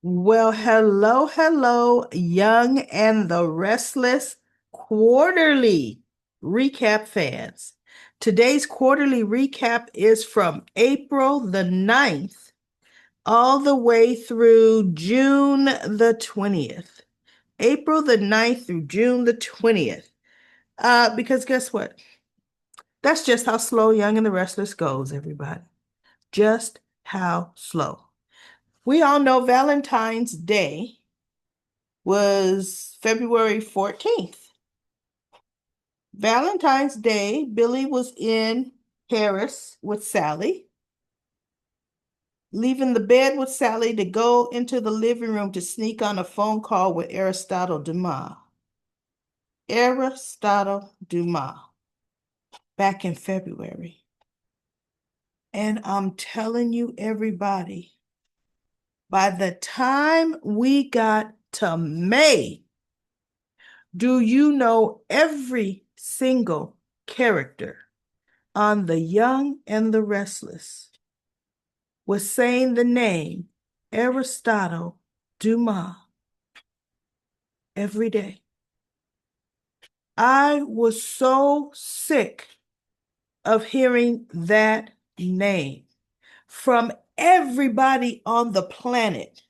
Well, hello, Young and the Restless quarterly recap fans. Today's quarterly recap is from April the 9th all the way through June the 20th. April the 9th through June the 20th. Because guess what? That's just how slow Young and the Restless goes, everybody. Just how slow. We all know Valentine's Day was February 14th. Valentine's Day, Billy was in Paris with Sally, leaving the bed with Sally to go into the living room to sneak on a phone call with Aristotle Duma. Aristotle Duma, back in February. And I'm telling you, everybody, by the time we got to May, do you know every single character on The Young and the Restless was saying the name Aristotle Dumas every day? I was so sick of hearing that name from everybody on the planet.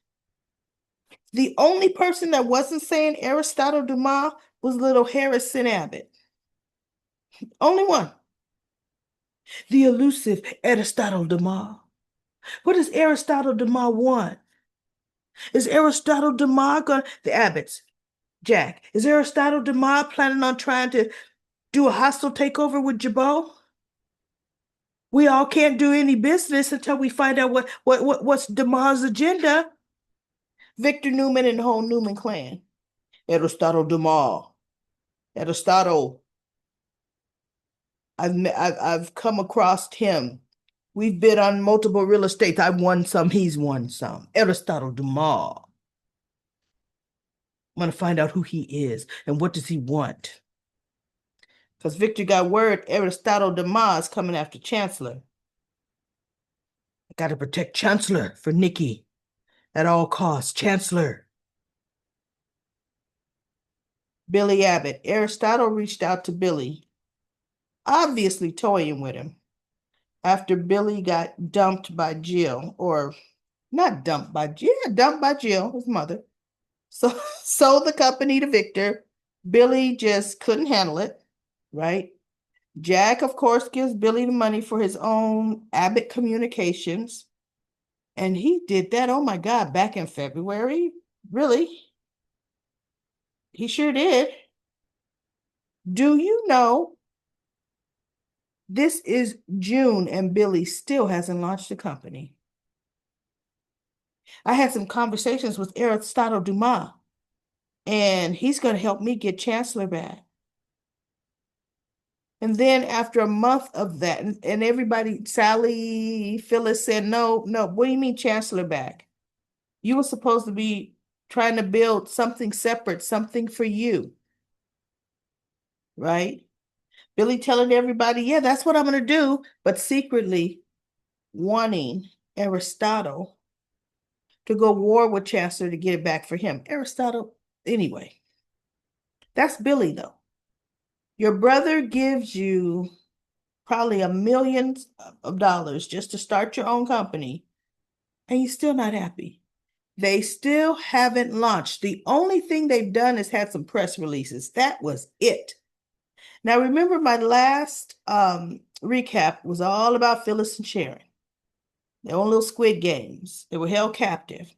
The only person that wasn't saying Aristotle Dumas was little Harrison Abbott. Only one. The elusive Aristotle Dumas. What does Aristotle Dumas want? Is Aristotle Dumas going the Abbotts? Jack, is Aristotle Dumas planning on trying to do a hostile takeover with Jabot? We all can't do any business until we find out what's Dumas' agenda. Victor Newman and the whole Newman clan. Aristotle Dumas. Aristotle. I've come across him. We've bid on multiple real estates. I've won some, he's won some. Aristotle Dumas. I'm going to find out who he is and what does he want. Because Victor got word Aristotle Dumas is coming after Chancellor. I got to protect Chancellor for Nikki at all costs. Chancellor. Billy Abbott. Aristotle reached out to Billy, obviously toying with him, after Billy got dumped by Jill, or not dumped by Jill, yeah, dumped by Jill, his mother. So sold the company to Victor. Billy just couldn't handle it, right? Jack, of course, gives Billy the money for his own Abbott Communications. And he did that, oh my God, back in February? Really? He sure did. Do you know this is June and Billy still hasn't launched the company? I had some conversations with Aristotle Dumas, and he's going to help me get Chancellor back. And then after a month of that, and everybody, Sally, Phyllis said, no, no, what do you mean Chancellor back? You were supposed to be trying to build something separate, something for you, right? Billy telling everybody, yeah, that's what I'm going to do, but secretly wanting Aristotle to go war with Chancellor to get it back for him. Aristotle, anyway, that's Billy, though. Your brother gives you probably $1 million just to start your own company, and you're still not happy. They still haven't launched. The only thing they've done is had some press releases. That was it. Now, remember my last recap was all about Phyllis and Sharon, their own little squid games. They were held captive.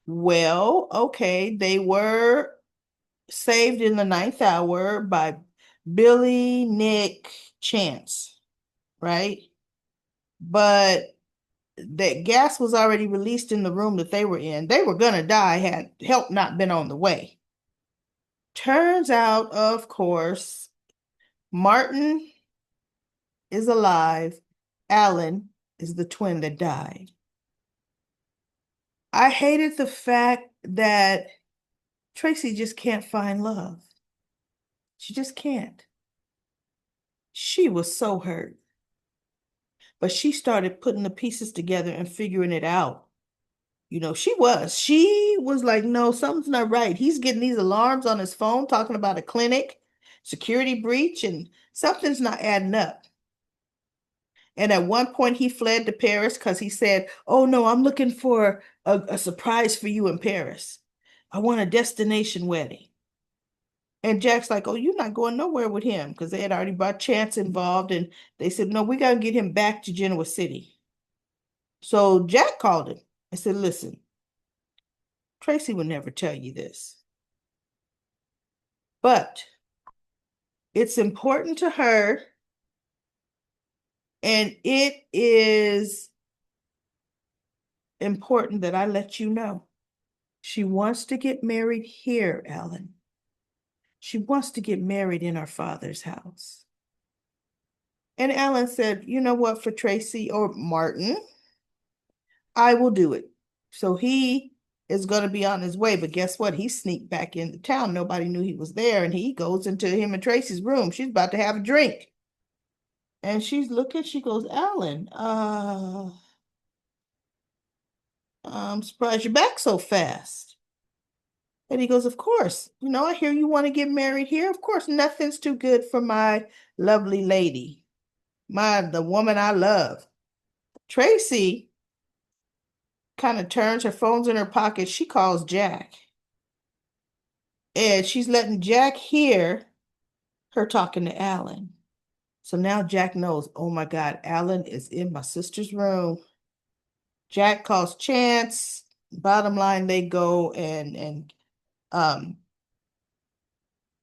Well, okay, they were saved in the ninth hour by Billy, Nick, Chance, right? But the gas was already released in the room that they were in. They were gonna die had help not been on the way. Turns out, of course, Martin is alive. Allan is the twin that died. I hated the fact that Tracy just can't find love. She just can't. She was so hurt. But she started putting the pieces together and figuring it out. She was like, no, something's not right. He's getting these alarms on his phone talking about a clinic, security breach, and something's not adding up. And at one point, he fled to Paris because he said, oh, no, I'm looking for a surprise for you in Paris. I want a destination wedding. And Jack's like, oh, you're not going nowhere with him because they had already brought Chance involved. And they said, no, we got to get him back to Genoa City. So Jack called him and said, listen, Tracy would never tell you this, but it's important to her. And it is important that I let you know. She wants to get married here, Allan. She wants to get married in our father's house. And Allan said, you know what, for Tracy or Martin, I will do it. So he is going to be on his way. But guess what? He sneaked back into town. Nobody knew he was there. And he goes into him and Tracy's room. She's about to have a drink. And she's looking, she goes, Allan, I'm surprised you're back so fast. And he goes, of course, I hear you want to get married here. Of course, nothing's too good for my lovely lady, the woman I love. Tracy kind of turns, her phone's in her pocket. She calls Jack. And she's letting Jack hear her talking to Allan. So now Jack knows, oh my God, Allan is in my sister's room. Jack calls Chance. Bottom line, they go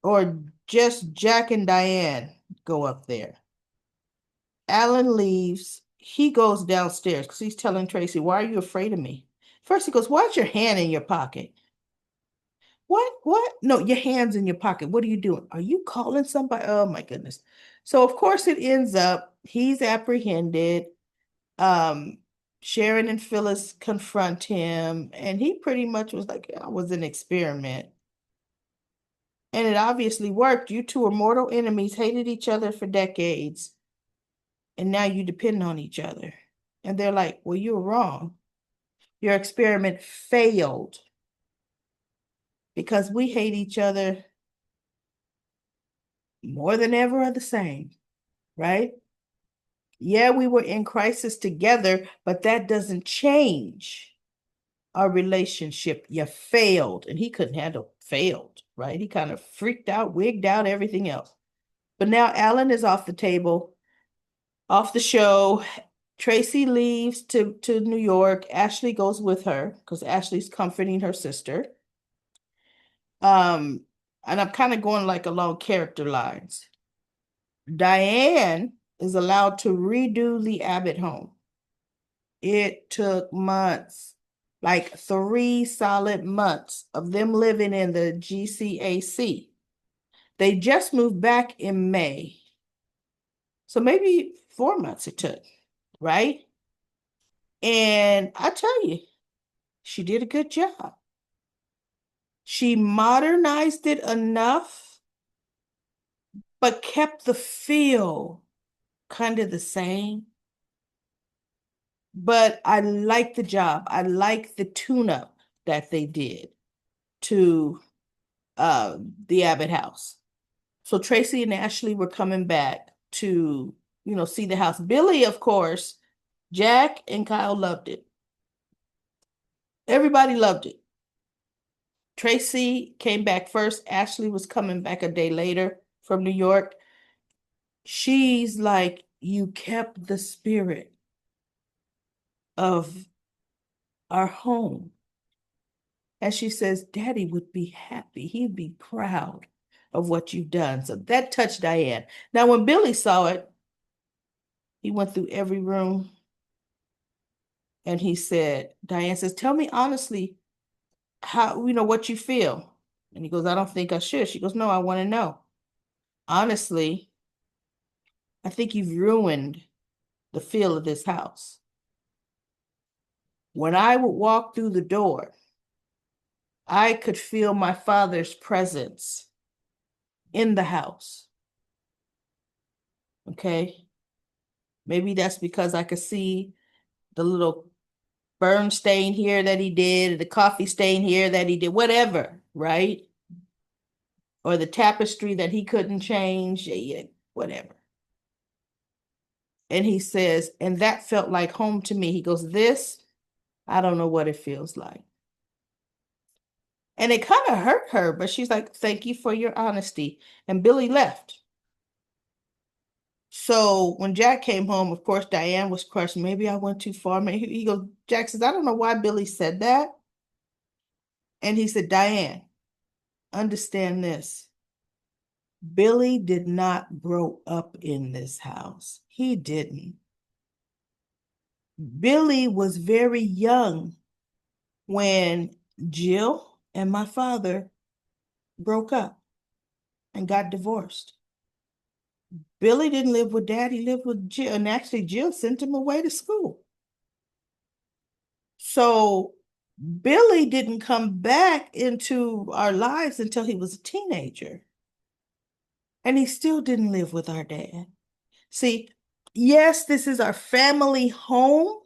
or just Jack and Diane go up there. Allan leaves. He goes downstairs because he's telling Tracy, why are you afraid of me? First he goes, why's your hand in your pocket? What? No, your hand's in your pocket. What are you doing? Are you calling somebody? Oh my goodness. So of course it ends up, he's apprehended. Sharon and Phyllis confront him, and he pretty much was like, I was an experiment. And it obviously worked. You two are mortal enemies, hated each other for decades, and now you depend on each other. And they're like, well, you were wrong. Your experiment failed because we hate each other more than ever are the same, right? Yeah, we were in crisis together, but that doesn't change our relationship. You failed. And he couldn't handle failed, right? He kind of freaked out, wigged out, everything else. But now Allan is off the table, off the show. Tracy leaves to New York. Ashley goes with her because Ashley's comforting her sister. And I'm kind of going like along character lines. Diane is allowed to redo the Abbott home. It took months, like 3 solid months of them living in the GCAC. They just moved back in May. So maybe 4 months it took, right? And I tell you, she did a good job. She modernized it enough, but kept the feel kind of the same. But I like the job. I like the tune-up that they did to the Abbott house. So Tracy and Ashley were coming back to, see the house. Billy, of course, Jack and Kyle loved it. Everybody loved it. Tracy came back first. Ashley was coming back a day later from New York. She's like, you kept the spirit of our home. And she says, Daddy would be happy. He'd be proud of what you've done. So that touched Diane. Now, when Billy saw it, he went through every room and he said, Diane says, tell me honestly how, what you feel. And he goes, I don't think I should. She goes, no, I want to know. Honestly, I think you've ruined the feel of this house. When I would walk through the door, I could feel my father's presence in the house. Okay? Maybe that's because I could see the little burn stain here that he did, the coffee stain here that he did, whatever, right? Or the tapestry that he couldn't change, yeah, whatever. And he says, and that felt like home to me. He goes, this, I don't know what it feels like. And it kind of hurt her, but she's like, thank you for your honesty. And Billy left. So when Jack came home, of course, Diane was crushed. Maybe I went too far. Maybe he goes, Jack says, I don't know why Billy said that. And he said, Diane, understand this. Billy did not grow up in this house. He didn't. Billy was very young when Jill and my father broke up and got divorced. Billy didn't live with Dad, he lived with Jill, and actually Jill sent him away to school. So Billy didn't come back into our lives until he was a teenager. And he still didn't live with our dad. See, yes, this is our family home,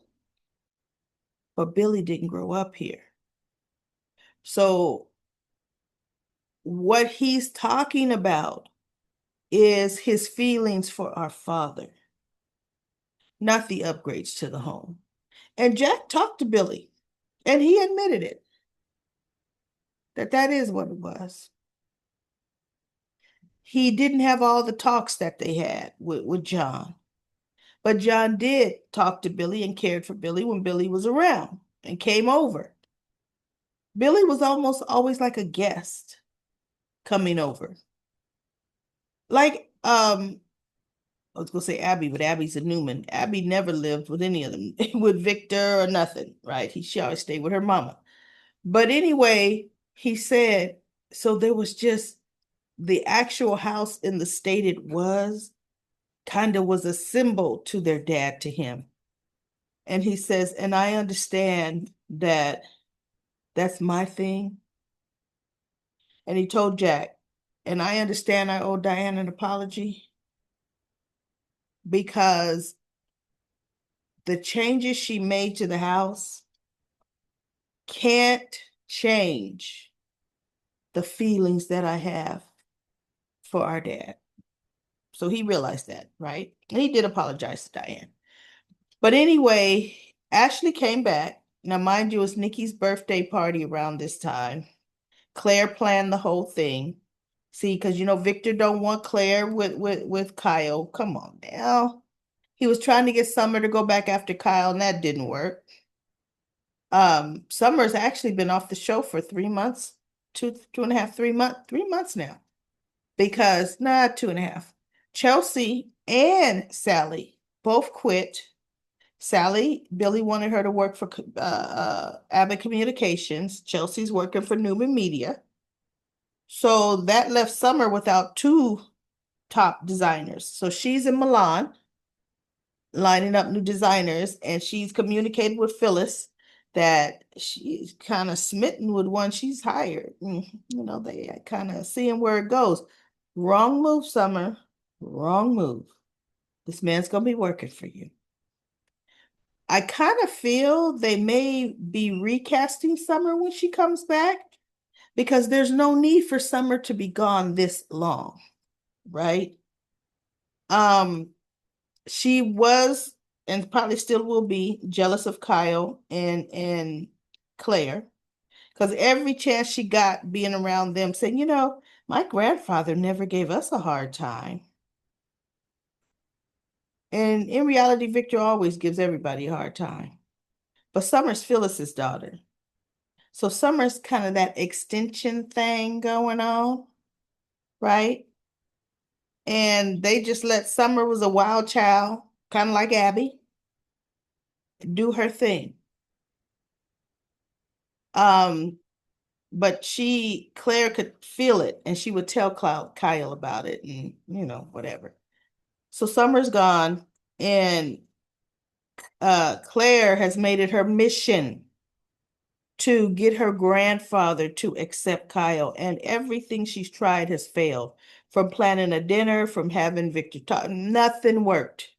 but Billy didn't grow up here. So what he's talking about is his feelings for our father, not the upgrades to the home. And Jack talked to Billy, and he admitted it, that is what it was. He didn't have all the talks that they had with John. But John did talk to Billy and cared for Billy when Billy was around and came over. Billy was almost always like a guest coming over. Like, I was going to say Abby, but Abby's a Newman. Abby never lived with any of them, with Victor or nothing, right? She always stayed with her mama. But anyway, he said, so there was just the actual house in the state it was, kind of was a symbol to their dad, to him. And he says, and I understand that that's my thing. And he told Jack, and I understand I owe Diane an apology because the changes she made to the house can't change the feelings that I have for our dad. So he realized that, right? And he did apologize to Diane. But anyway, Ashley came back. Now, mind you, it was Nikki's birthday party around this time. Claire planned the whole thing. See, because Victor don't want Claire with Kyle. Come on now. He was trying to get Summer to go back after Kyle, and that didn't work. Summer's actually been off the show for 3 months, 2.5, 3 months now. Because, 2.5. Chelsea and Sally both quit. Sally, Billy wanted her to work for Abbott Communications. Chelsea's working for Newman Media. So that left Summer without 2 top designers. So she's in Milan lining up new designers, and she's communicated with Phyllis that she's kind of smitten with one she's hired. They kind of seeing where it goes. Wrong move, Summer. Wrong move. This man's going to be working for you. I kind of feel they may be recasting Summer when she comes back because there's no need for Summer to be gone this long, right? She was and probably still will be jealous of Kyle and Claire because every chance she got being around them saying, my grandfather never gave us a hard time. And in reality, Victor always gives everybody a hard time. But Summer's Phyllis's daughter. So Summer's kind of that extension thing going on, right? And they just let Summer was a wild child, kind of like Abby, do her thing. But Claire could feel it, and she would tell Kyle about it, and whatever. So Summer's gone, and Claire has made it her mission to get her grandfather to accept Kyle, and everything she's tried has failed. From planning a dinner, from having Victor talk, nothing worked.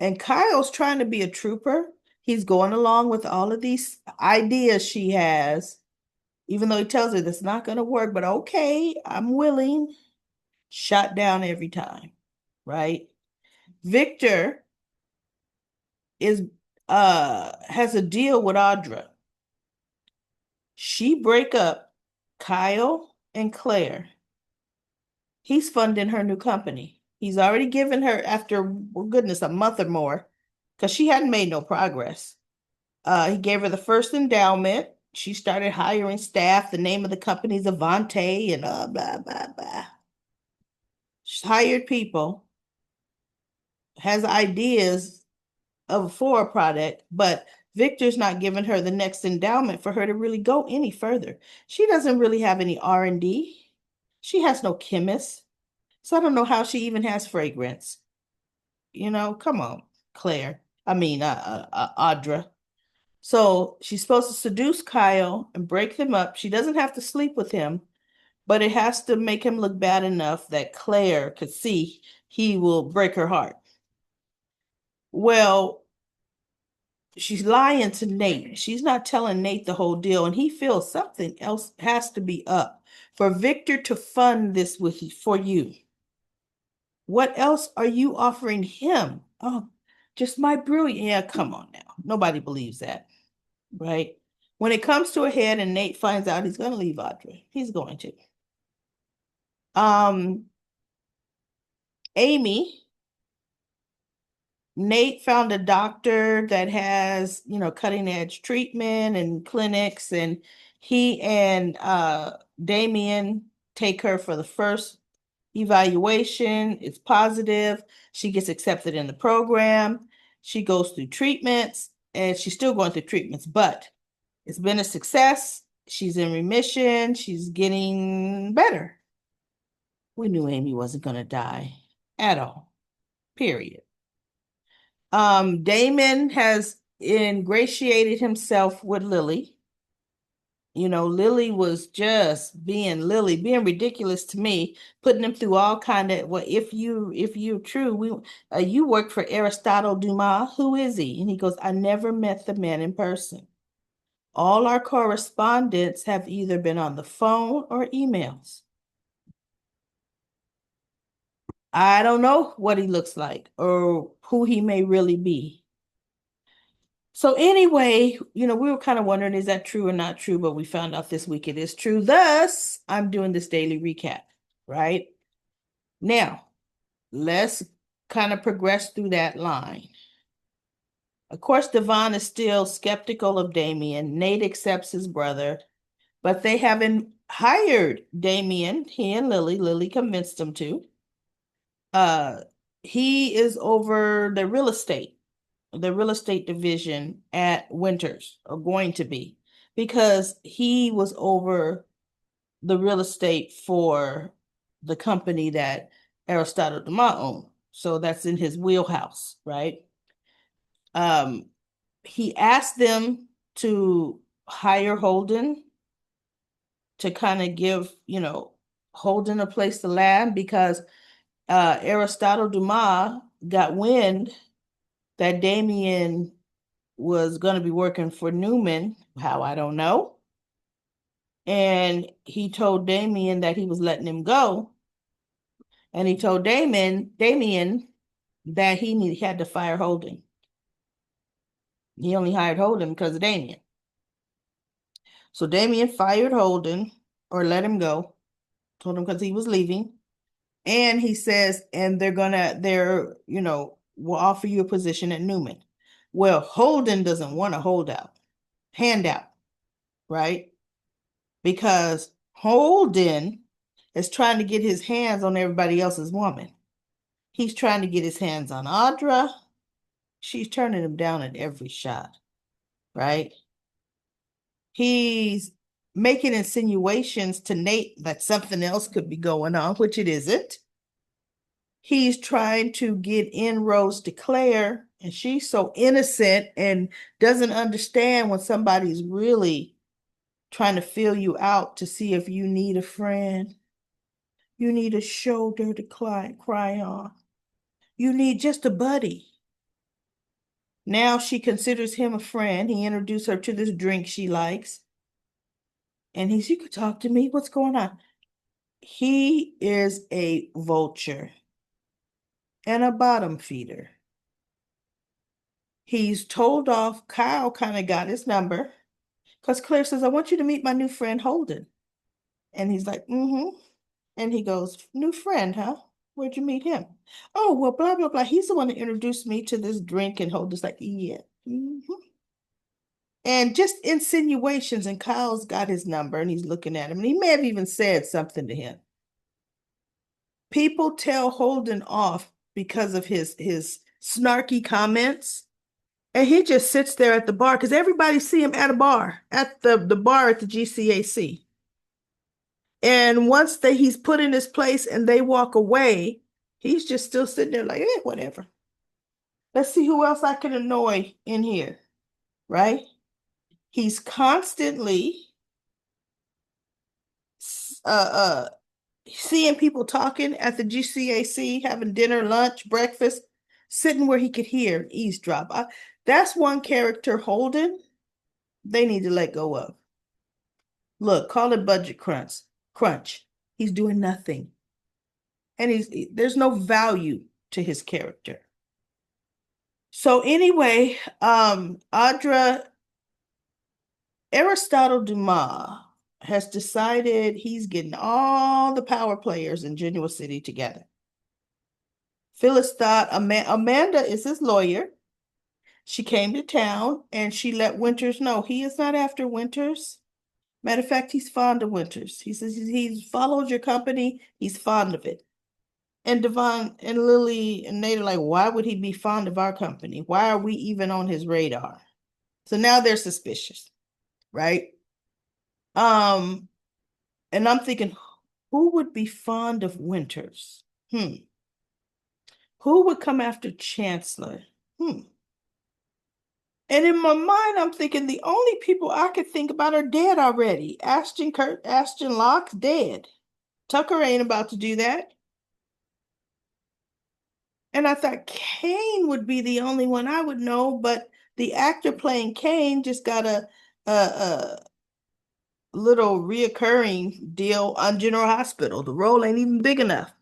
And Kyle's trying to be a trooper. He's going along with all of these ideas she has, even though he tells her that's not going to work, but okay, I'm willing. Shot down every time, right? Victor is has a deal with Audra. She break up Kyle and Claire. He's funding her new company. He's already given her, after, well, goodness, a month or more, because she hadn't made no progress. He gave her the first endowment. She started hiring staff. The name of the company is Avante and blah, blah, blah. She's hired people, has ideas for a product, but Victor's not giving her the next endowment for her to really go any further. She doesn't really have any R&D. She has no chemist. So I don't know how she even has fragrance. Come on, Claire. I mean, Audra. So she's supposed to seduce Kyle and break them up. She doesn't have to sleep with him, but it has to make him look bad enough that Claire could see he will break her heart. Well, she's lying to Nate. She's not telling Nate the whole deal, and he feels something else has to be up for Victor to fund this for you. What else are you offering him? Oh, just my brilliant. Yeah, come on now. Nobody believes that, right? When it comes to a head and Nate finds out he's going to leave Audrey, he's going to. Amy, Nate found a doctor that has, cutting edge treatment and clinics, and he and Damien take her for the first evaluation. It's positive. She gets accepted in the program. She goes through treatments, and she's still going through treatments, but it's been a success. She's in remission. She's getting better. We knew Amy wasn't going to die at all, period. Damon has ingratiated himself with Lily. Lily was just being Lily, being ridiculous to me, putting him through all kind of, well, if you're true, you work for Aristotle Duma. Who is he? And he goes, I never met the man in person. All our correspondence have either been on the phone or emails. I don't know what he looks like or who he may really be. So anyway, we were kind of wondering, is that true or not true? But we found out this week it is true. Thus, I'm doing this daily recap, right? Now, let's kind of progress through that line. Of course, Devon is still skeptical of Damien. Nate accepts his brother, but they haven't hired Damien. He and Lily. Lily convinced him to. He is over the real estate division at Winters, or going to be, because he was over the real estate for the company that Aristotle Duma owned. So that's in his wheelhouse, right? He asked them to hire Holden to kind of give, Holden a place to land, because Aristotle Duma got wind that Damien was going to be working for Newman. How, I don't know. And he told Damien that he was letting him go. And he told Damien that he had to fire Holden. He only hired Holden because of Damien. So Damien fired Holden, or let him go, told him because he was leaving. And he says, and will offer you a position at Newman. Well, Holden doesn't want a handout, right? Because Holden is trying to get his hands on everybody else's woman. He's trying to get his hands on Audra. She's turning him down at every shot, right? He's making insinuations to Nate that something else could be going on, which it isn't. He's trying to get inroads to Claire, and she's so innocent and doesn't understand when somebody's really trying to fill you out to see if you need a friend. You need a shoulder to cry on. You need just a buddy. Now she considers him a friend. He introduced her to this drink she likes. And you could talk to me. What's going on? He is a vulture and a bottom feeder. He's told off. Kyle kind of got his number because Claire says, I want you to meet my new friend Holden. And he's like, mm-hmm. And he goes, new friend, huh? Where'd you meet him? Oh, well, blah, blah, blah. He's the one that introduced me to this drink, and Holden's like, yeah. Mm-hmm. And just insinuations, and Kyle's got his number and he's looking at him. And he may have even said something to him. People tell Holden off because of his snarky comments. And he just sits there at the bar because everybody see him at a bar, at the bar at the GCAC. And once he's put in his place and they walk away, he's just still sitting there like, whatever. Let's see who else I can annoy in here, right? He's constantly seeing people talking at the GCAC, having dinner, lunch, breakfast, sitting where he could hear, eavesdrop. That's one character, Holden, they need to let go of. Look, call it budget crunch. He's doing nothing. And there's no value to his character. So anyway, Aristotle Duma has decided he's getting all the power players in Genoa City together. Phyllis thought Amanda is his lawyer. She came to town and she let Winters know he is not after Winters. Matter of fact, he's fond of Winters. He says he's followed your company. He's fond of it. And Devon and Lily and Nate are like, why would he be fond of our company? Why are we even on his radar? So now they're suspicious, right? And I'm thinking, who would be fond of Winters? Who would come after Chancellor? And in my mind, I'm thinking the only people I could think about are dead already. Ashton Locke's dead. Tucker ain't about to do that. And I thought Kane would be the only one I would know, but the actor playing Kane just got a little reoccurring deal on General Hospital. The role ain't even big enough,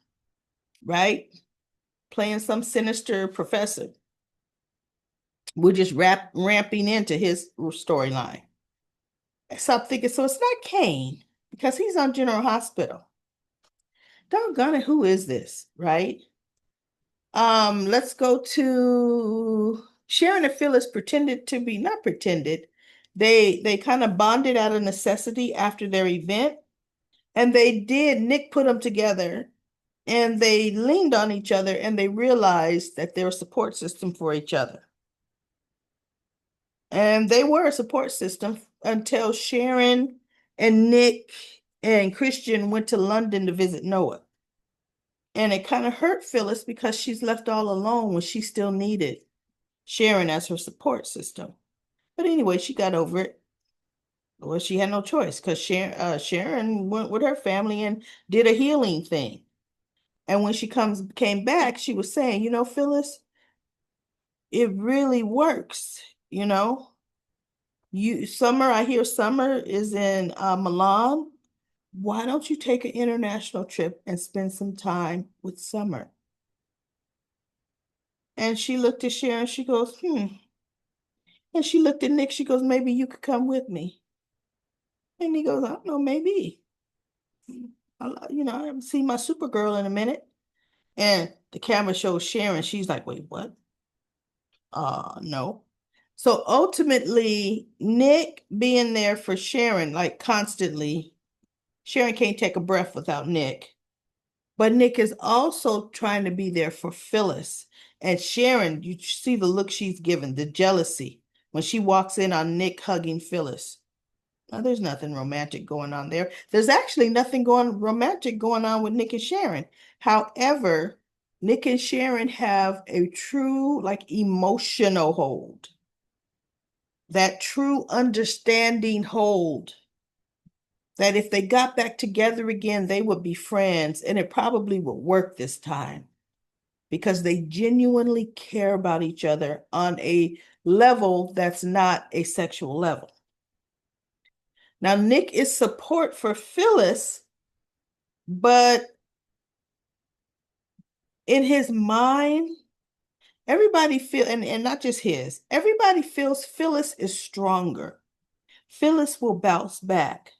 right? Playing some sinister professor. We're just ramping into his storyline. So I'm thinking, so it's not Kane because he's on General Hospital. Doggone it, who is this, right? Let's go to Sharon and Phyllis pretended to be, not pretended, they kind of bonded out of necessity after their event. And they did, Nick put them together and they leaned on each other and they realized that they're a support system for each other. And they were a support system until Sharon and Nick and Christian went to London to visit Noah. And it kind of hurt Phyllis because she's left all alone when she still needed Sharon as her support system. But anyway, she got over it. Well, she had no choice because Sharon went with her family and did a healing thing. And when she came back, she was saying, Phyllis, it really works, I hear Summer is in Milan. Why don't you take an international trip and spend some time with Summer? And she looked at Sharon, she goes, And she looked at Nick, she goes, maybe you could come with me. And he goes, I don't know, maybe. I haven't seen my Supergirl in a minute. And the camera shows Sharon. She's like, wait, what? No. So ultimately, Nick being there for Sharon, like constantly, Sharon can't take a breath without Nick. But Nick is also trying to be there for Phyllis. And Sharon, you see the look she's given, the jealousy, when she walks in on Nick hugging Phyllis. Now, there's nothing romantic going on there. There's actually nothing romantic going on with Nick and Sharon. However, Nick and Sharon have a true, emotional hold. That true understanding hold. That if they got back together again, they would be friends and it probably would work this time. because they genuinely care about each other on a level that's not a sexual level. Now, Nick is support for Phyllis, but in his mind, everybody and not just his, everybody feels Phyllis is stronger. Phyllis will bounce back.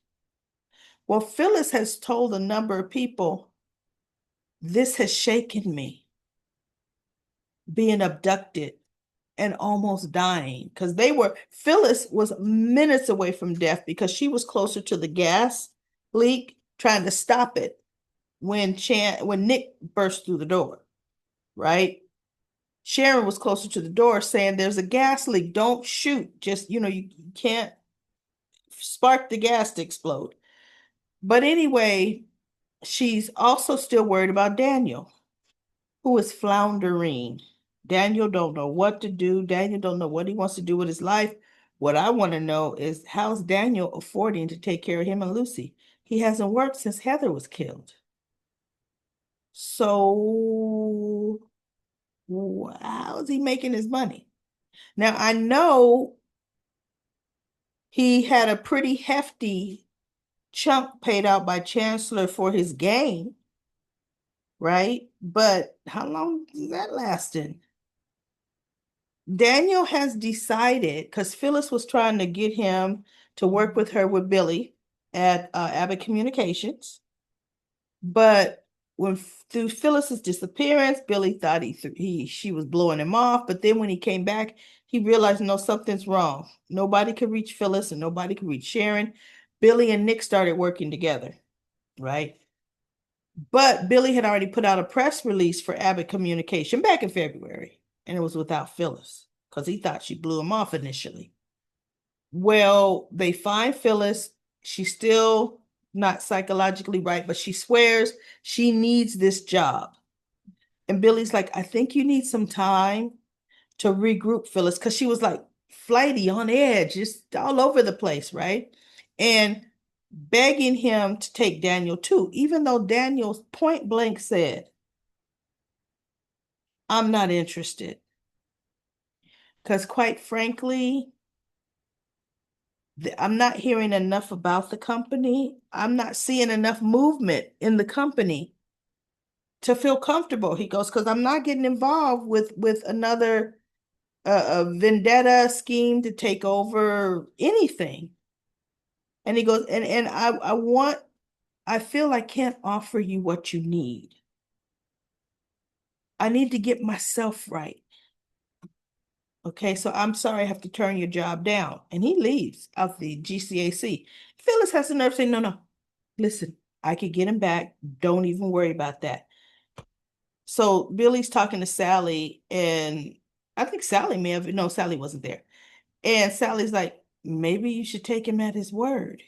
Well, Phyllis has told a number of people, this has shaken me, being abducted and almost dying, because Phyllis was minutes away from death because she was closer to the gas leak trying to stop it when Nick burst through the door, right? Sharon was closer to the door saying there's a gas leak, don't shoot, just you can't spark the gas to explode. But anyway, she's also still worried about Daniel, who is floundering. Daniel don't know what to do. Daniel don't know what he wants to do with his life. What I want to know is, how's Daniel affording to take care of him and Lucy? He hasn't worked since Heather was killed. So how is he making his money? Now, I know he had a pretty hefty chunk paid out by Chancellor for his game, right? But how long is that lasting? Daniel has decided, because Phyllis was trying to get him to work with her with Billy at Abbott Communications, but through Phyllis's disappearance, Billy thought she was blowing him off. But then when he came back, he realized, no, something's wrong. Nobody could reach Phyllis and nobody could reach Sharon. Billy and Nick started working together, right? But Billy had already put out a press release for Abbott Communication back in February, and it was without Phyllis because he thought she blew him off initially. Well, they find Phyllis. She's still not psychologically right, but she swears she needs this job. And Billy's like, I think you need some time to regroup, Phyllis, because she was like flighty, on edge, just all over the place, right? And begging him to take Daniel too, even though Daniel point blank said, I'm not interested. Because quite frankly, I'm not hearing enough about the company. I'm not seeing enough movement in the company to feel comfortable. He goes, because I'm not getting involved with another vendetta scheme to take over anything. And he goes, and I feel I can't offer you what you need. I need to get myself right. Okay, so I'm sorry, I have to turn your job down. And he leaves out the GCAC. Phyllis has the nerve to say, no, listen, I could get him back. Don't even worry about that. So Billy's talking to Sally, and I think Sally no, Sally wasn't there. And Sally's like, maybe you should take him at his word.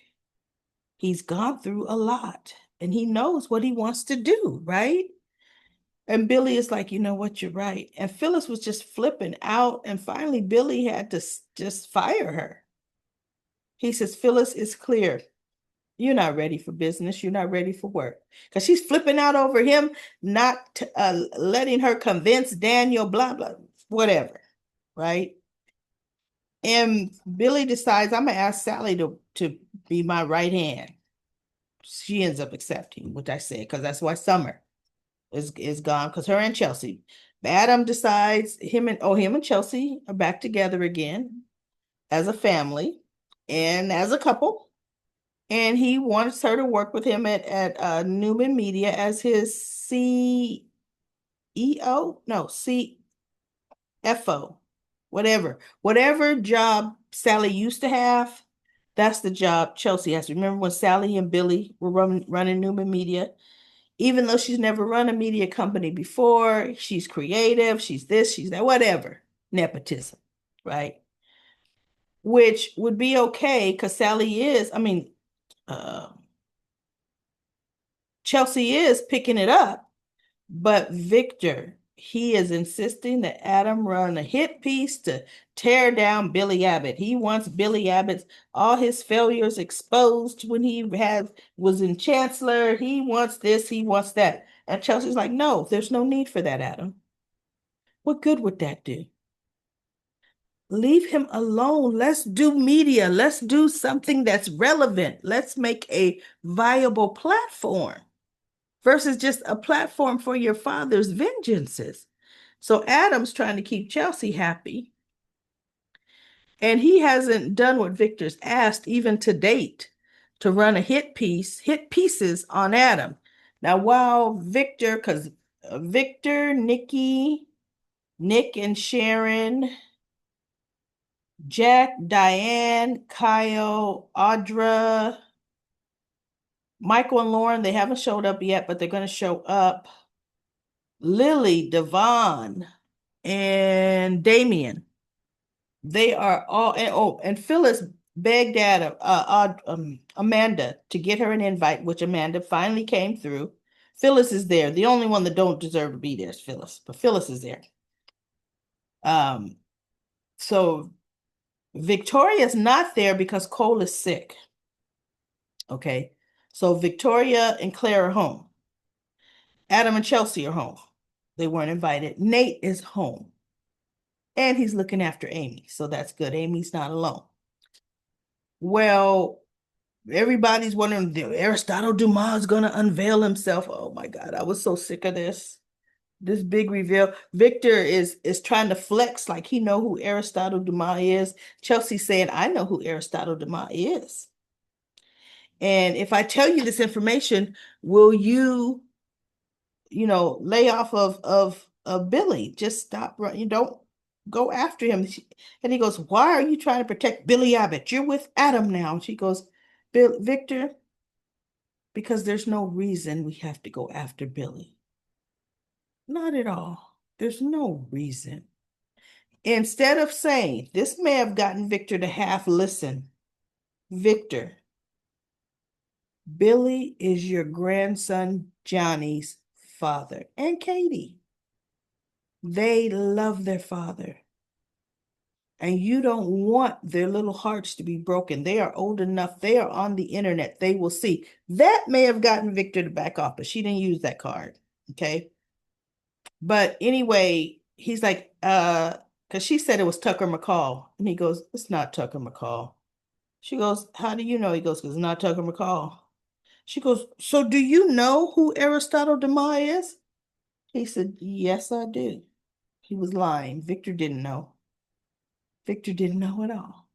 He's gone through a lot and he knows what he wants to do, right? And Billy is like, you know what, you're right. And Phyllis was just flipping out. And finally, Billy had to just fire her. He says, Phyllis, it's clear. You're not ready for business. You're not ready for work. Because she's flipping out over him, not letting her convince Daniel, blah, blah, whatever. Right? And Billy decides, I'm going to ask Sally to be my right hand. She ends up accepting, which I said, because that's why Summer is gone, because her and Chelsea. Adam decides him and Chelsea are back together again as a family and as a couple. And he wants her to work with him at Newman Media as his CEO, no, CFO, whatever job Sally used to have. That's the job Chelsea has. Remember when Sally and Billy were running Newman Media? Even though she's never run a media company before, she's creative, she's this, she's that, whatever. Nepotism, right? Which would be okay because Chelsea is picking it up, but Victor, he is insisting that Adam run a hit piece to tear down Billy Abbott. He wants Billy Abbott's all his failures exposed when he was in Chancellor. He wants this, he wants that. And Chelsea's like, no, there's no need for that, Adam. What good would that do? Leave him alone. Let's do media. Let's do something that's relevant. Let's make a viable platform versus just a platform for your father's vengeances. So Adam's trying to keep Chelsea happy. And he hasn't done what Victor's asked, even to date, to run a hit pieces on Adam. Now, while Victor, because Victor, Nikki, Nick and Sharon, Jack, Diane, Kyle, Audra, Michael and Lauren, they haven't showed up yet, but they're going to show up. Lily, Devon, and Damien. They are all, and Phyllis begged Amanda to get her an invite, which Amanda finally came through. Phyllis is there. The only one that don't deserve to be there is Phyllis, but Phyllis is there. So Victoria's not there because Cole is sick. Okay. So Victoria and Claire are home. Adam and Chelsea are home. They weren't invited. Nate is home. And he's looking after Amy. So that's good. Amy's not alone. Well, everybody's wondering, Aristotle Duma is going to unveil himself. Oh my God, I was so sick of this big reveal. Victor is trying to flex like he know who Aristotle Duma is. Chelsea's saying, I know who Aristotle Duma is. And if I tell you this information, will you, lay off of Billy? Just stop running. You don't go after him. And he goes, why are you trying to protect Billy Abbott? You're with Adam now. And she goes, Victor, because there's no reason we have to go after Billy. Not at all. There's no reason. Instead of saying, this may have gotten Victor to half listen. Victor, Billy is your grandson Johnny's father and Katie. They love their father. And you don't want their little hearts to be broken. They are old enough. They are on the internet. They will see. That may have gotten Victor to back off, but she didn't use that card. Okay. But anyway, he's like, because she said it was Tucker McCall. And he goes, it's not Tucker McCall. She goes, how do you know? He goes, because it's not Tucker McCall. She goes, so do you know who Aristotle Duma is? He said, yes, I do. He was lying. Victor didn't know. Victor didn't know at all.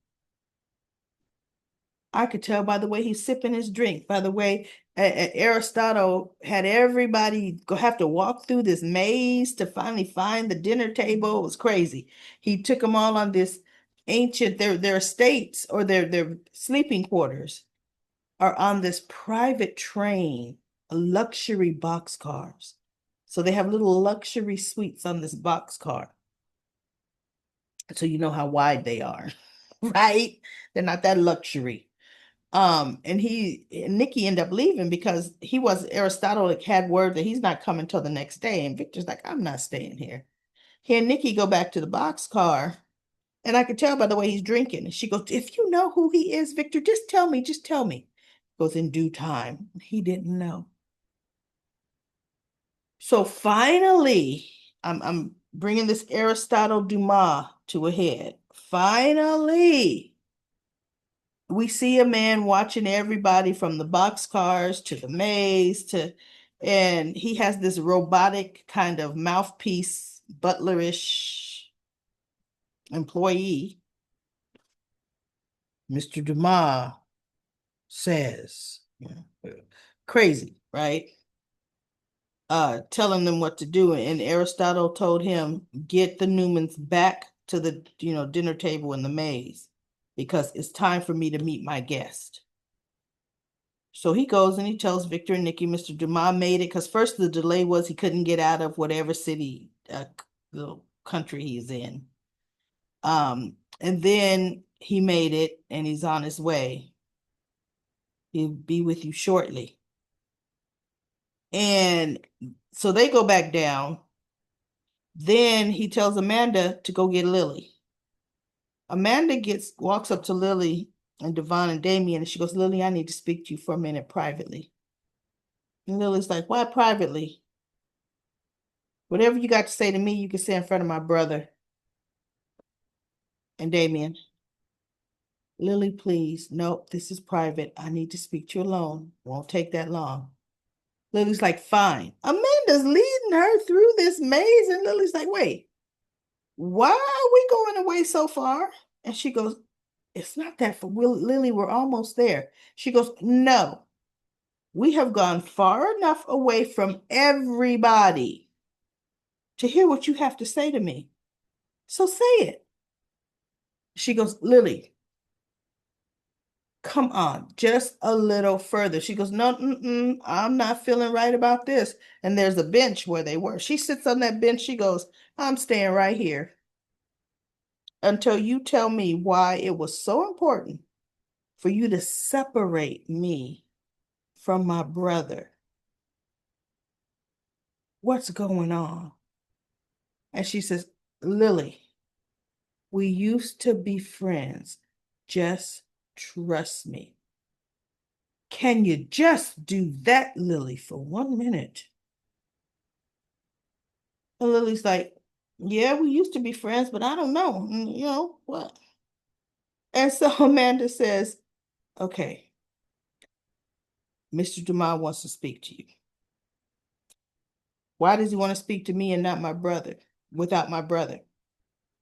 I could tell by the way he's sipping his drink, by the way Aristotle had everybody have to walk through this maze to finally find the dinner table. It was crazy. He took them all on this ancient, their estates or their sleeping quarters are on this private train, luxury boxcars. So they have little luxury suites on this boxcar. So you know how wide they are, right? They're not that luxury. And Nikki ended up leaving because Aristotle had word that he's not coming till the next day. And Victor's like, I'm not staying here. He and Nikki go back to the boxcar. And I could tell by the way he's drinking. And she goes, if you know who he is, Victor, just tell me. Just tell me. Goes in due time. He didn't know. So finally, I'm bringing this Aristotle Dumas to a head. Finally, we see a man watching everybody from the boxcars to the maze and he has this robotic kind of mouthpiece, butlerish employee. Mr. Dumas says, crazy, right? Telling them what to do. And Aristotle told him, get the Newmans back to the, dinner table in the maze because it's time for me to meet my guest. So he goes and he tells Victor and Nikki, Mr. Dumas made it because first the delay was he couldn't get out of whatever city, little country he's in. And then he made it and he's on his way. He'll be with you shortly. And so they go back down. Then he tells Amanda to go get Lily. Amanda walks up to Lily and Devon and Damien, and she goes, Lily, I need to speak to you for a minute privately. And Lily's like, why privately? Whatever you got to say to me, you can say in front of my brother and Damien. Lily, please. Nope, this is private. I need to speak to you alone. Won't take that long. Lily's like, fine. Amanda's leading her through this maze, and Lily's like, wait, why are we going away so far? And she goes, it's not that for Lily, we're almost there. She goes, no, we have gone far enough away from everybody to hear what you have to say to me. So say it. She goes, Lily, come on, just a little further. She goes, no, I'm not feeling right about this. And there's a bench where they were. She sits on that bench. She goes, I'm staying right here until you tell me why it was so important for you to separate me from my brother. What's going on? And she says, Lily, we used to be friends. Just trust me. Can you just do that, Lily, for 1 minute? And Lily's like, yeah, we used to be friends, but I don't know. You know what? And so Amanda says, okay, Mr. Duma wants to speak to you. Why does he want to speak to me and not my brother, without my brother?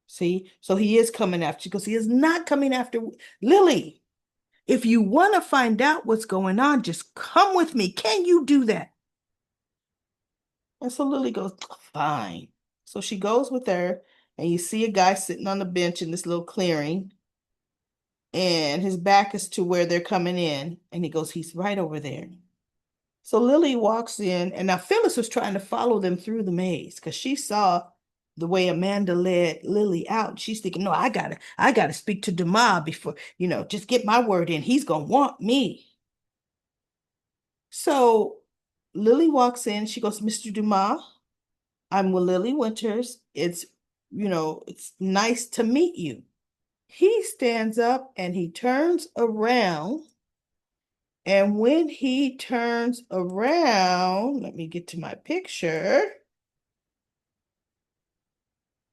See, so he is coming after you because he is not coming after Lily. If you want to find out what's going on, just come with me. Can you do that? And so Lily goes, fine. So she goes with her, and you see a guy sitting on the bench in this little clearing, and his back is to where they're coming in. And he goes, he's right over there. So Lily walks in, and now Phyllis was trying to follow them through the maze because she saw the way Amanda led Lily out. She's thinking, no, I gotta speak to Duma before, just get my word in. He's gonna want me. So Lily walks in, she goes, Mr. Duma, I'm with Lily Winters. It's nice to meet you. He stands up and he turns around. And when he turns around, let me get to my picture.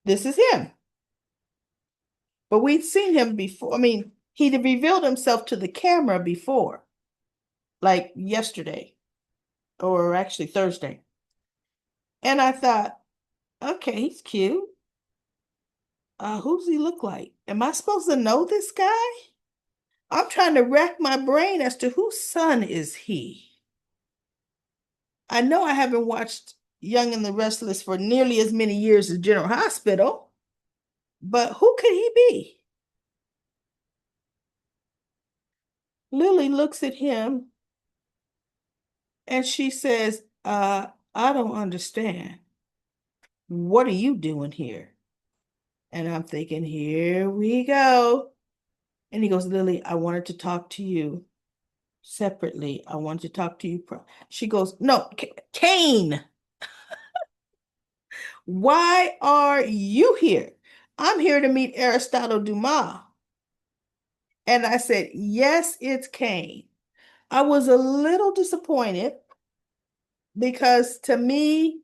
This is him. But we'd seen him before. I mean, he'd revealed himself to the camera before, like yesterday, or actually Thursday. And I thought, okay, he's cute. Who does he look like? Am I supposed to know this guy? I'm trying to rack my brain as to whose son is he. I know I haven't watched Young and the Restless for nearly as many years as General Hospital, but who could he be? Lily looks at him and she says, I don't understand. What are you doing here? And I'm thinking, here we go. And he goes, Lily, I wanted to talk to you separately. I wanted to talk to you. She goes, no, Kane, why are you here? I'm here to meet Aristotle Duma. And I said, yes, it's Kane. I was a little disappointed because to me,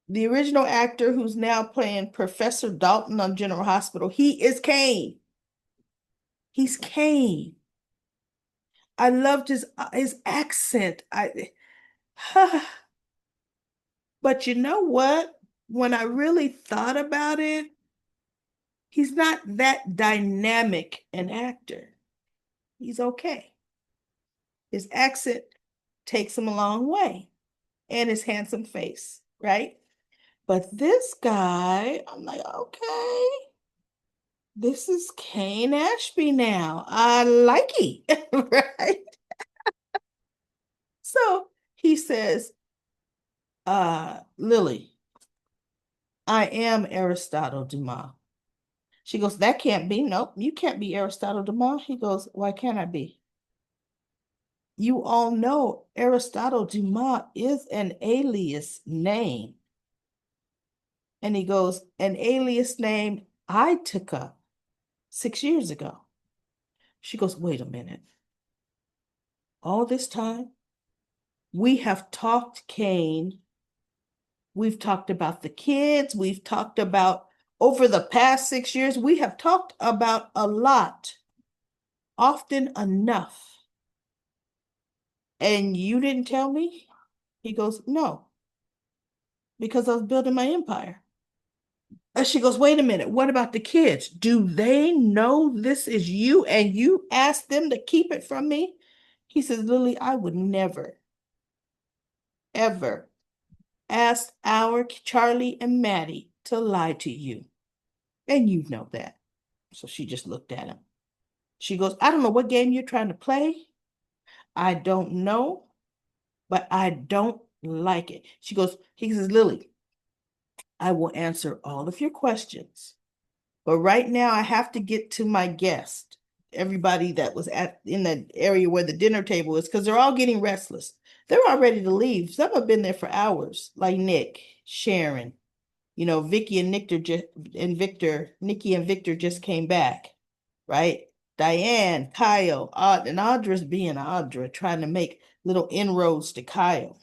the original actor who's now playing Professor Dalton on General Hospital, he is Kane. He's Kane. I loved his accent. But you know what? When I really thought about it, he's not that dynamic an actor. He's okay. His accent takes him a long way, and his handsome face, right? But this guy, I'm like, okay, this is Kane Ashby now. I like it, right? So he says, Lily, I am Aristotle Dumas. She goes, that can't be. Nope, you can't be Aristotle Dumas. He goes, why can't I be? You all know Aristotle Dumas is an alias name. And he goes, an alias name I took up 6 years ago. She goes, wait a minute. All this time, we have talked, Kane, We've talked about the kids. We've talked about over the past 6 years, we have talked about a lot, often enough. And you didn't tell me? He goes, no, because I was building my empire. And she goes, wait a minute, what about the kids? Do they know this is you and you asked them to keep it from me? He says, Lily, I would never, ever ask our Charlie and Maddie to lie to you. And you know that. So she just looked at him. She goes, I don't know what game you're trying to play. I don't know, but I don't like it. He says, Lily, I will answer all of your questions. But right now I have to get to my guest, everybody that was in the area where the dinner table is, because they're all getting restless. They're all ready to leave. Some have been there for hours, like Nick, Sharon, Vicky and Nikki and Victor just came back, right? Diane, Kyle, and Audra's being Audra, trying to make little inroads to Kyle.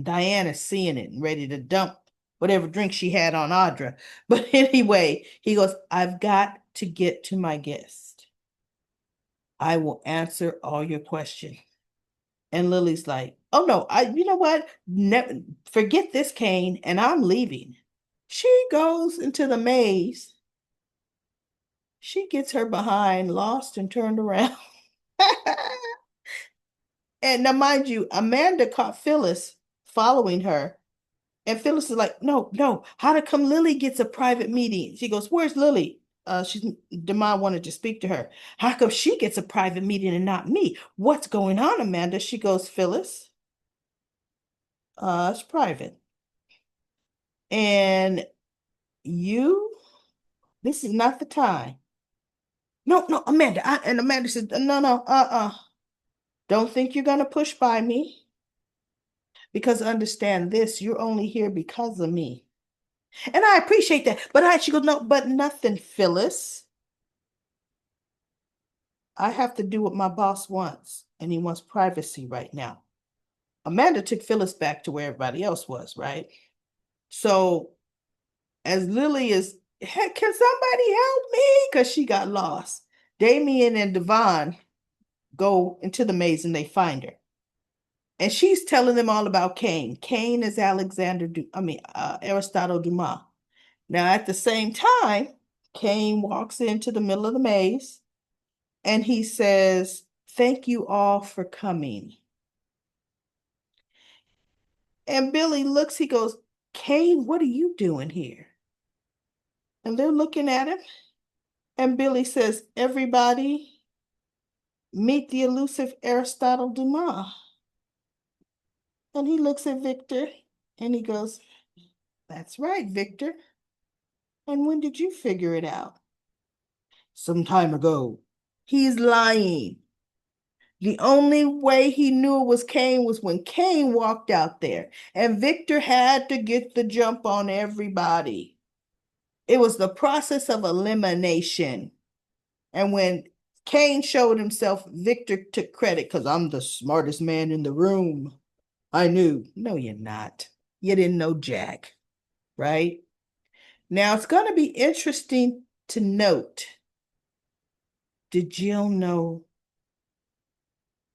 Diane is seeing it and ready to dump whatever drink she had on Audra. But anyway, he goes, I've got to get to my guest. I will answer all your questions. And Lily's like, oh no, you know what? Never forget this, Kane, and I'm leaving. She goes into the maze. She gets her behind lost and turned around. And now, mind you, Amanda caught Phyllis following her. And Phyllis is like, no, no, how come Lily gets a private meeting? She goes, where's Lily? Duma wanted to speak to her. How come she gets a private meeting and not me? What's going on, Amanda? She goes, Phyllis, it's private. And this is not the time. No, no, Amanda. And Amanda says, no, no, Don't think you're going to push by me. Because understand this, you're only here because of me. And I appreciate that. But she goes, no, but nothing, Phyllis. I have to do what my boss wants, and he wants privacy right now. Amanda took Phyllis back to where everybody else was, right? So as Lily is, heck, can somebody help me? Because she got lost. Damien and Devon go into the maze and they find her. And she's telling them all about Cain. Cain is Aristotle Duma. Now, at the same time, Cain walks into the middle of the maze and he says, thank you all for coming. And Billy looks, he goes, Cain, what are you doing here? And they're looking at him. And Billy says, everybody, meet the elusive Aristotle Duma. And he looks at Victor and he goes, that's right, Victor. And when did you figure it out? Some time ago. He's lying. The only way he knew it was Cain was when Cain walked out there. And Victor had to get the jump on everybody. It was the process of elimination. And when Cain showed himself, Victor took credit because I'm the smartest man in the room. I knew. No, you're not. You didn't know Jack, right? Now, it's going to be interesting to note, did Jill know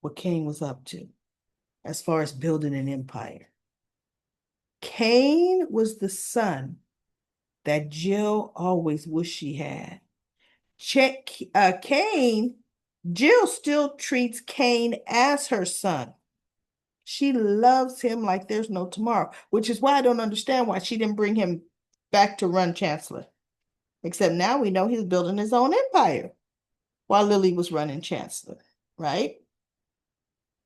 what Cain was up to as far as building an empire? Cain was the son that Jill always wished she had. Cain, Jill still treats Cain as her son. She loves him like there's no tomorrow, which is why I don't understand why she didn't bring him back to run Chancellor. Except now we know he's building his own empire while Lily was running Chancellor, right?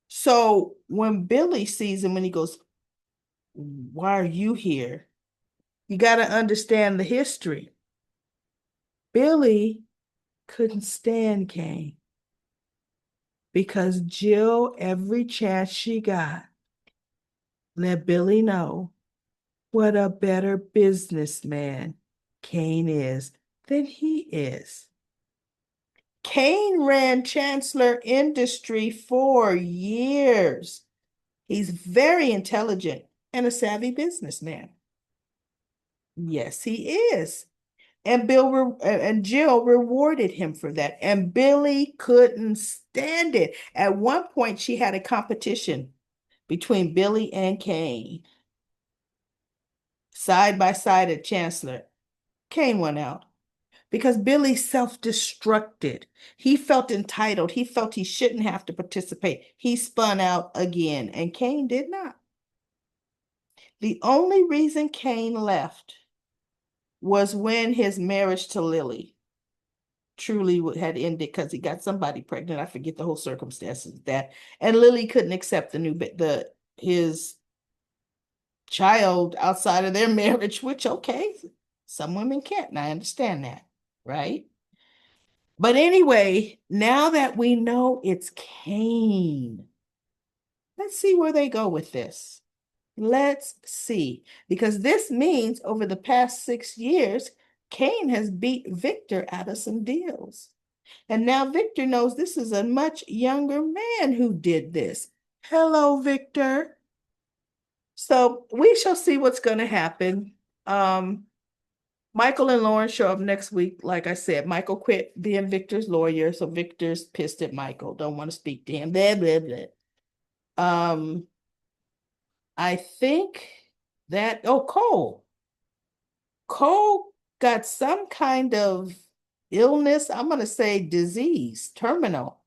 So when Billy sees him and he goes, why are you here? You got to understand the history. Billy couldn't stand Cain because Jill, every chance she got, let Billy know what a better businessman Cain is than he is. Cain ran Chancellor Industry for years. He's very intelligent, and a savvy businessman. Yes, he is. And and Jill rewarded him for that. And Billy couldn't stand it. At one point, she had a competition between Billy and Kane, side by side at Chancellor. Kane went out because Billy self-destructed. He felt entitled. He felt he shouldn't have to participate. He spun out again, and Kane did not. The only reason Kane left was when his marriage to Lily truly had ended because he got somebody pregnant. I forget the whole circumstances of that. And Lily couldn't accept his child outside of their marriage, which okay, some women can't, and I understand that, right? But anyway, now that we know it's Cain, let's see where they go with this. Let's see, because this means over the past 6 years, Cain has beat Victor out of some deals. And now Victor knows this is a much younger man who did this. Hello, Victor. So we shall see what's going to happen. Michael and Lauren show up next week. Like I said, Michael quit being Victor's lawyer, so Victor's pissed at Michael. Don't want to speak to him. Blah, blah, blah. I think that Cole got some kind of illness. I'm going to say disease, terminal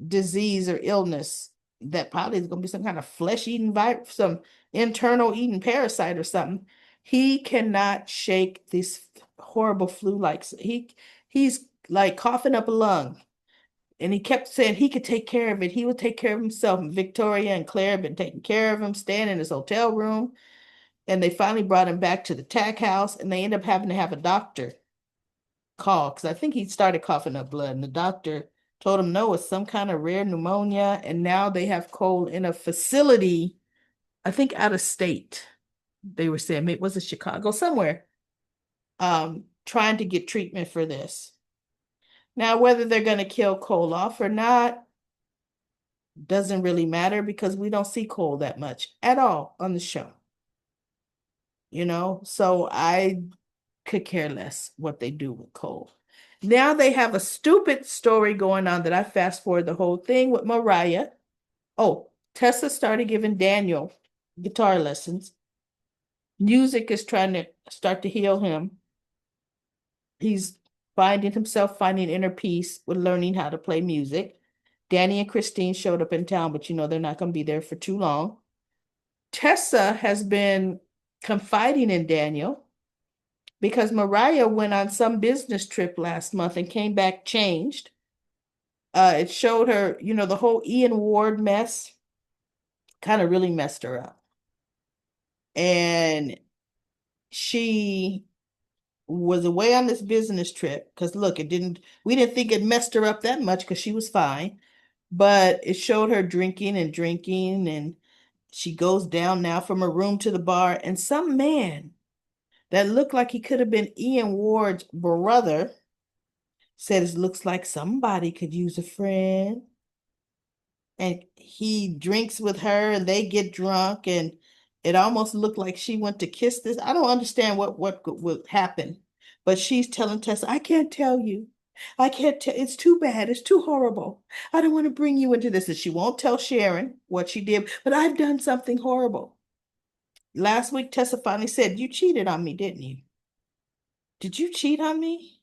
disease or illness that probably is going to be some kind of flesh-eating virus, some internal eating parasite or something. He cannot shake this horrible flu. Like he's like coughing up a lung. And he kept saying he could take care of it. He would take care of himself. And Victoria and Claire have been taking care of him, staying in his hotel room. And they finally brought him back to the TAC house, and they end up having to have a doctor call because I think he started coughing up blood. And the doctor told him no, it's some kind of rare pneumonia. And now they have Cole in a facility, I think out of state. They were saying it was Chicago, somewhere, trying to get treatment for this. Now, whether they're going to kill Cole off or not doesn't really matter because we don't see Cole that much at all on the show. So I could care less what they do with Cole. Now they have a stupid story going on that I fast forward the whole thing with Mariah. Oh, Tessa started giving Daniel guitar lessons. Music is trying to start to heal him. He's finding inner peace with learning how to play music. Danny and Christine showed up in town, but they're not going to be there for too long. Tessa has been confiding in Daniel because Mariah went on some business trip last month and came back changed. It showed her, the whole Ian Ward mess kind of really messed her up. And she was away on this business trip because look, we didn't think it messed her up that much because she was fine, but it showed her drinking, and she goes down now from her room to the bar, and some man that looked like he could have been Ian Ward's brother said it looks like somebody could use a friend. And he drinks with her and they get drunk, and it almost looked like she went to kiss this. I don't understand what would happen, but she's telling Tessa, I can't tell you. I can't tell. It's too bad. It's too horrible. I don't want to bring you into this. And she won't tell Sharon what she did, but I've done something horrible. Last week, Tessa finally said, you cheated on me, didn't you? Did you cheat on me?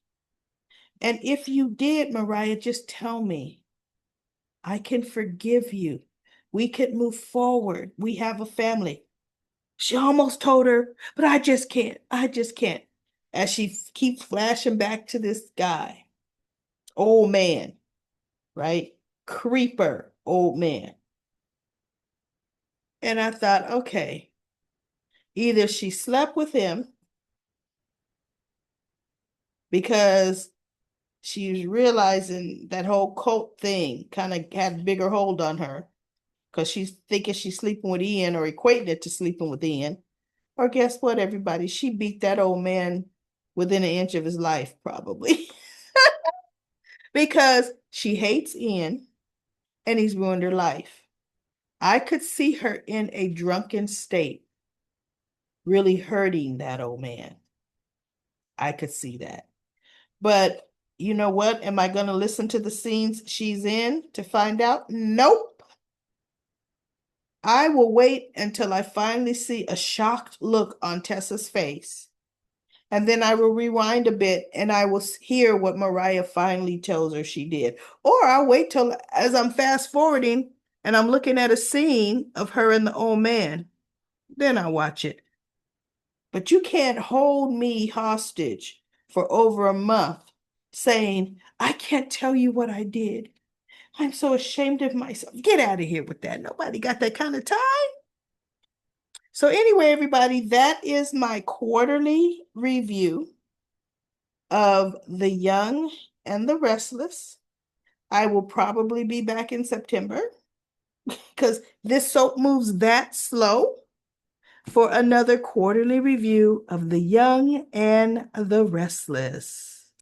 And if you did, Mariah, just tell me. I can forgive you. We could move forward. We have a family. She almost told her, but I just can't. I just can't. As she keeps flashing back to this guy, old man, right? Creeper, old man. And I thought, okay, either she slept with him because she's realizing that whole cult thing kind of had a bigger hold on her because she's thinking she's sleeping with Ian or equating it to sleeping with Ian. Or guess what, everybody? She beat that old man within an inch of his life, probably. Because she hates Ian and he's ruined her life. I could see her in a drunken state really hurting that old man. I could see that. But you know what? Am I going to listen to the scenes she's in to find out? Nope. I will wait until I finally see a shocked look on Tessa's face. And then I will rewind a bit and I will hear what Mariah finally tells her she did. Or I'll wait till as I'm fast forwarding and I'm looking at a scene of her and the old man. Then I'll watch it. But you can't hold me hostage for over a month saying, I can't tell you what I did. I'm so ashamed of myself. Get out of here with that. Nobody got that kind of time. So, anyway, everybody, that is my quarterly review of The Young and the Restless. I will probably be back in September because this soap moves that slow for another quarterly review of The Young and the Restless.